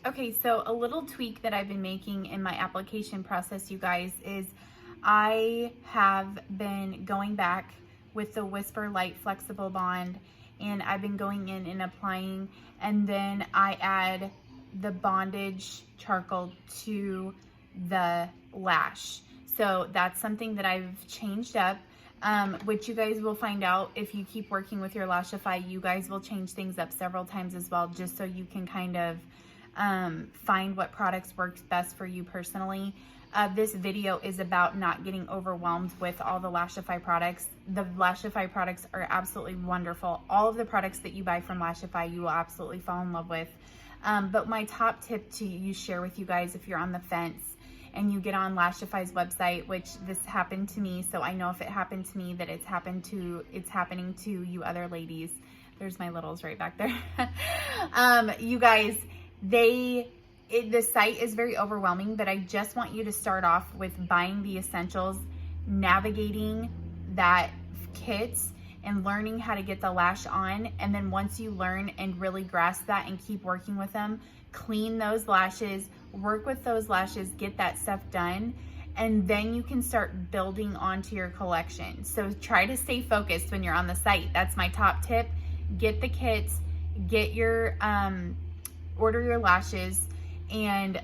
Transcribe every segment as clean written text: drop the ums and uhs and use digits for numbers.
Okay, so a little tweak that I've been making in my application process, you guys, is I have been going back with the Whisper Light Flexible Bond, and I've been going in and applying, and then I add the bondage charcoal to the lash. So that's something that I've changed up, which you guys will find out if you keep working with your Lashify. You guys will change things up several times as well, just so you can kind of find what products works best for you personally. This video is about not getting overwhelmed with all the Lashify products. The Lashify products are absolutely wonderful. All of the products that you buy from Lashify, you will absolutely fall in love with. But my top tip to share with you guys, if you're on the fence and you get on Lashify's website, which this happened to me, so I know if it happened to me that it's happening to you other ladies. There's my littles right back there. You guys, the site is very overwhelming, but I just want you to start off with buying the essentials, navigating that kit, and learning how to get the lash on. And then once you learn and really grasp that and keep working with them, clean those lashes, work with those lashes, get that stuff done, and then you can start building onto your collection. So try to stay focused when you're on the site. That's my top tip. Get the kits, get your order your lashes, and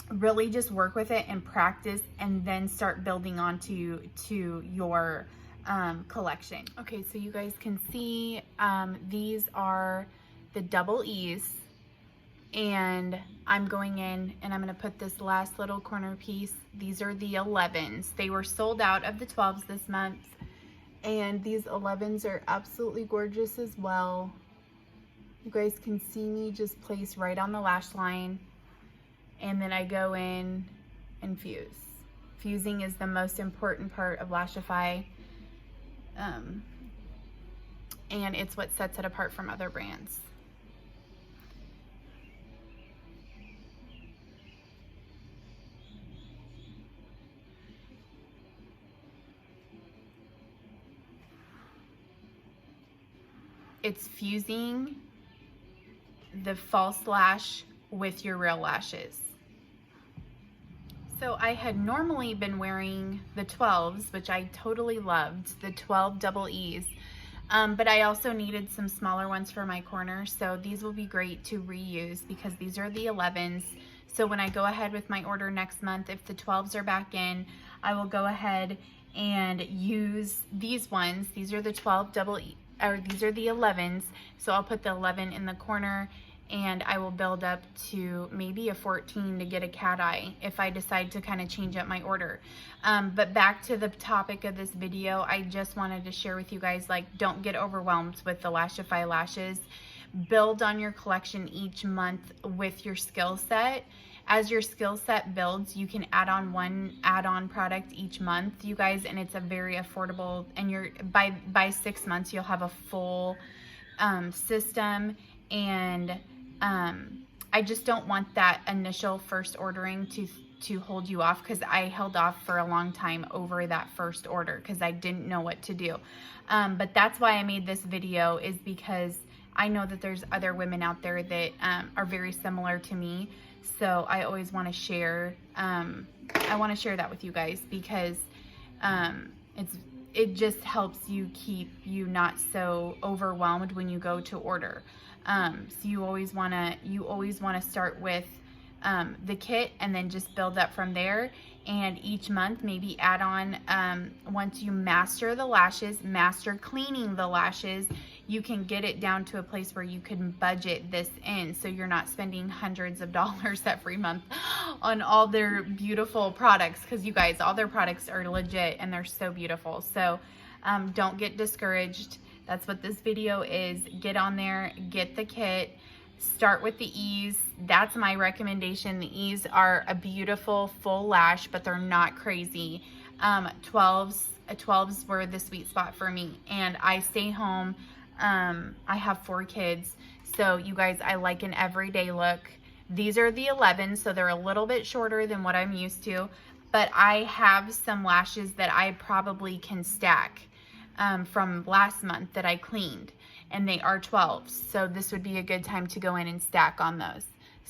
really just work with it and practice, and then start building onto your collection. Okay, so you guys can see these are the double E's, and I'm going in and I'm going to put this last little corner piece. These are the 11s. They were sold out of the 12s this month, and these 11s are absolutely gorgeous as well. You guys can see me just place right on the lash line, and then I go in and fuse. Fusing is the most important part of Lashify, and it's what sets it apart from other brands. It's fusing the false lash with your real lashes. So I had normally been wearing the 12s, which I totally loved, the 12 double E's, but I also needed some smaller ones for my corner, so these will be great to reuse because these are the 11s. So when I go ahead with my order next month, if the 12s are back in, I will go ahead and use these ones. These are the 12 double E, or these are the 11s, so I'll put the 11 in the corner, and I will build up to maybe a 14 to get a cat eye if I decide to kind of change up my order. But back to the topic of this video, I just wanted to share with you guys, like, don't get overwhelmed with the Lashify lashes. Build on your collection each month with your skill set. As your skill set builds, you can add on one add-on product each month, you guys, and it's a very affordable, and you're by 6 months you'll have a full system. And I just don't want that initial first ordering to hold you off, because I held off for a long time over that first order because I didn't know what to do. But that's why I made this video, is because I know that there's other women out there that are very similar to me. So I always want to share, I want to share that with you guys, because it just helps you keep you not so overwhelmed when you go to order. So you always want to start with the kit and then just build up from there. And each month maybe add on, once you master the lashes, master cleaning the lashes, you can get it down to a place where you can budget this in, so you're not spending hundreds of dollars every month on all their beautiful products, because you guys, all their products are legit and they're so beautiful. So don't get discouraged. That's what this video is. Get on there, get the kit, start with the E's. That's my recommendation. The E's are a beautiful full lash, but they're not crazy. 12s were the sweet spot for me, and I stay home. I have 4 kids, so you guys, I like an everyday look. These are the 11s, so they're a little bit shorter than what I'm used to, but I have some lashes that I probably can stack from last month that I cleaned, and they are 12s, so this would be a good time to go in and stack on those.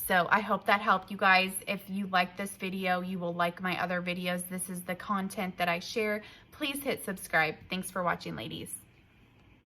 So I hope that helped you guys. If you like this video, you will like my other videos. This is the content that I share. Please hit subscribe. Thanks for watching, ladies.